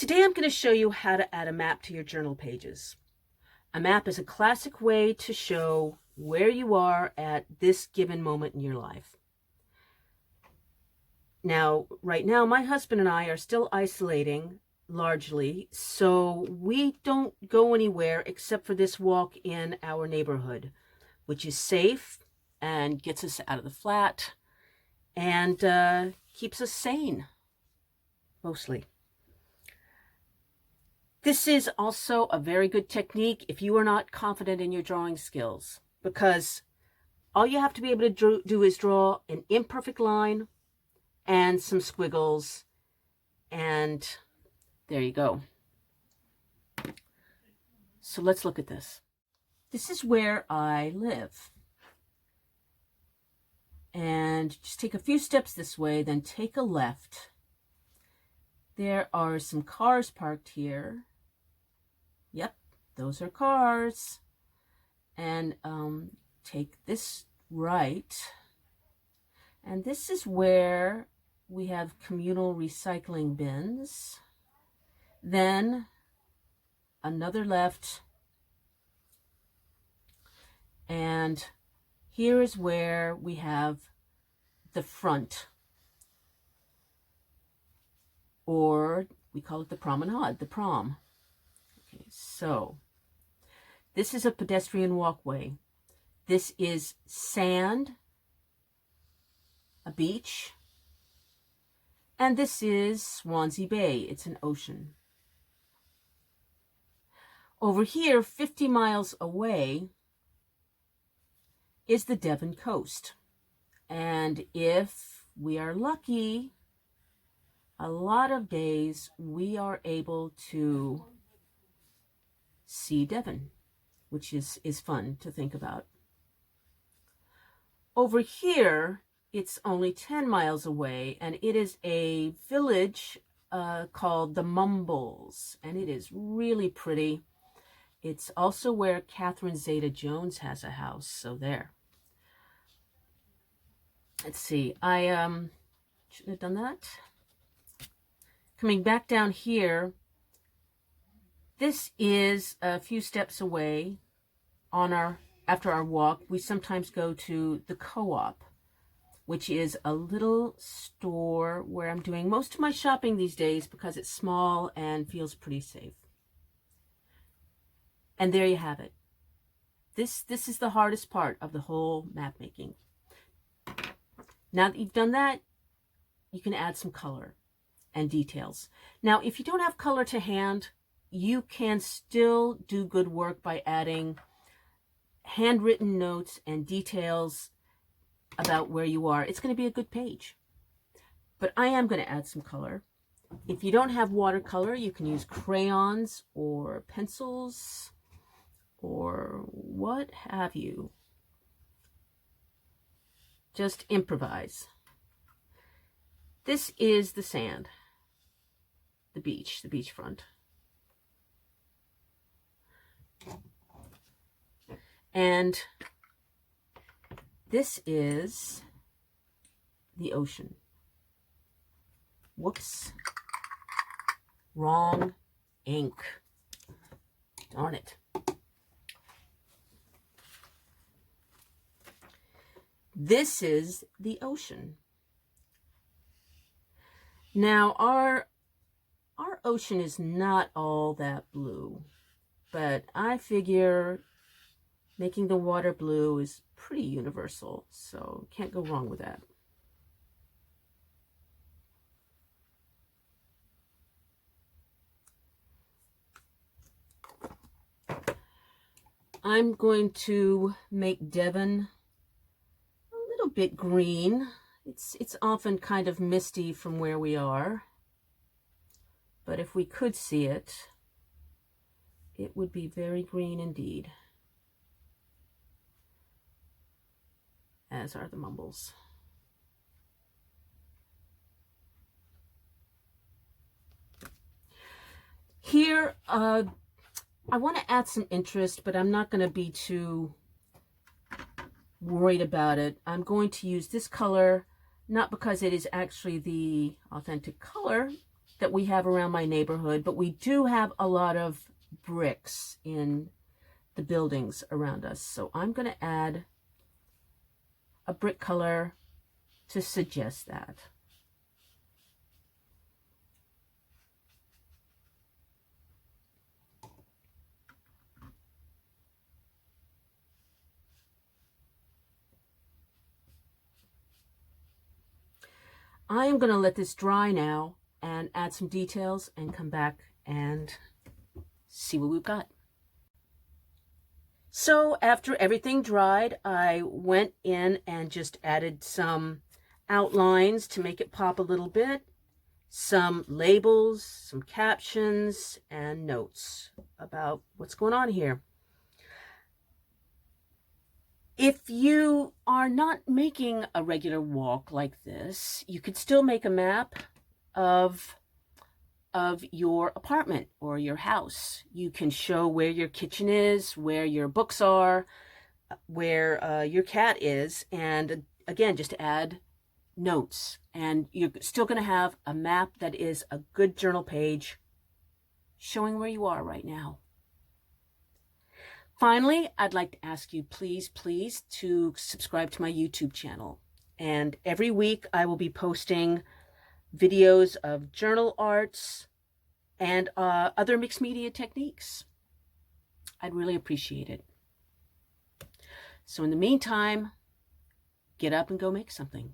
Today I'm going to show you how to add a map to your journal pages. A map is a classic way to show where you are at this given moment in your life. Now, right now, my husband and I are still isolating largely, so we don't go anywhere except for this walk in our neighborhood, which is safe and gets us out of the flat and keeps us sane, mostly. This is also a very good technique if you are not confident in your drawing skills, because all you have to be able to do is draw an imperfect line and some squiggles, and there you go. So let's look at this. This is where I live. And just take a few steps this way, then take a left. There are some cars parked here. Yep, those are cars. And take this right. And this is where we have communal recycling bins. Then another left. And here is where we have the front, or we call it the promenade, the prom. Okay, so this is a pedestrian walkway. This is sand, a beach, and this is Swansea Bay. It's an ocean. Over here, 50 miles away, is the Devon coast. And if we are lucky, a lot of days we are able to see Devon, which is fun to think about. Over here, it's only 10 miles away, and it is a village called the Mumbles, and it is really pretty. It's also where Catherine Zeta-Jones has a house, so there. Let's see, I shouldn't have done that. Coming back down here, this is a few steps away after our walk. We sometimes go to the Co-op, which is a little store where I'm doing most of my shopping these days because it's small and feels pretty safe. And there you have it. This is the hardest part of the whole map making. Now that you've done that, you can add some color and details. Now, if you don't have color to hand, you can still do good work by adding handwritten notes and details about where you are. It's going to be a good page. But I am going to add some color. If you don't have watercolor, you can use crayons or pencils or what have you. Just improvise. This is the sand, the beachfront. And this is the ocean. Whoops. Wrong ink. Darn it. This is the ocean. Now, our ocean is not all that blue, but I figure making the water blue is pretty universal, so can't go wrong with that. I'm going to make Devon bit green. It's often kind of misty from where we are, but if we could see it, it would be very green indeed, as are the Mumbles. Here, I want to add some interest, but I'm not going to be too worried about it. I'm going to use this color, not because it is actually the authentic color, that we have around my neighborhood, but we do have a lot of bricks in the buildings around us. So I'm going to add a brick color to suggest that. I am going to let this dry now and add some details and come back and see what we've got. So after everything dried, I went in and just added some outlines to make it pop a little bit, some labels, some captions, and notes about what's going on here. If you are not making a regular walk like this, you could still make a map of your apartment or your house. You can show where your kitchen is, where your books are, where your cat is, and again, just add notes. And you're still going to have a map that is a good journal page showing where you are right now. Finally, I'd like to ask you, please, to subscribe to my YouTube channel. And every week I will be posting videos of journal arts and other mixed media techniques. I'd really appreciate it. So in the meantime, get up and go make something.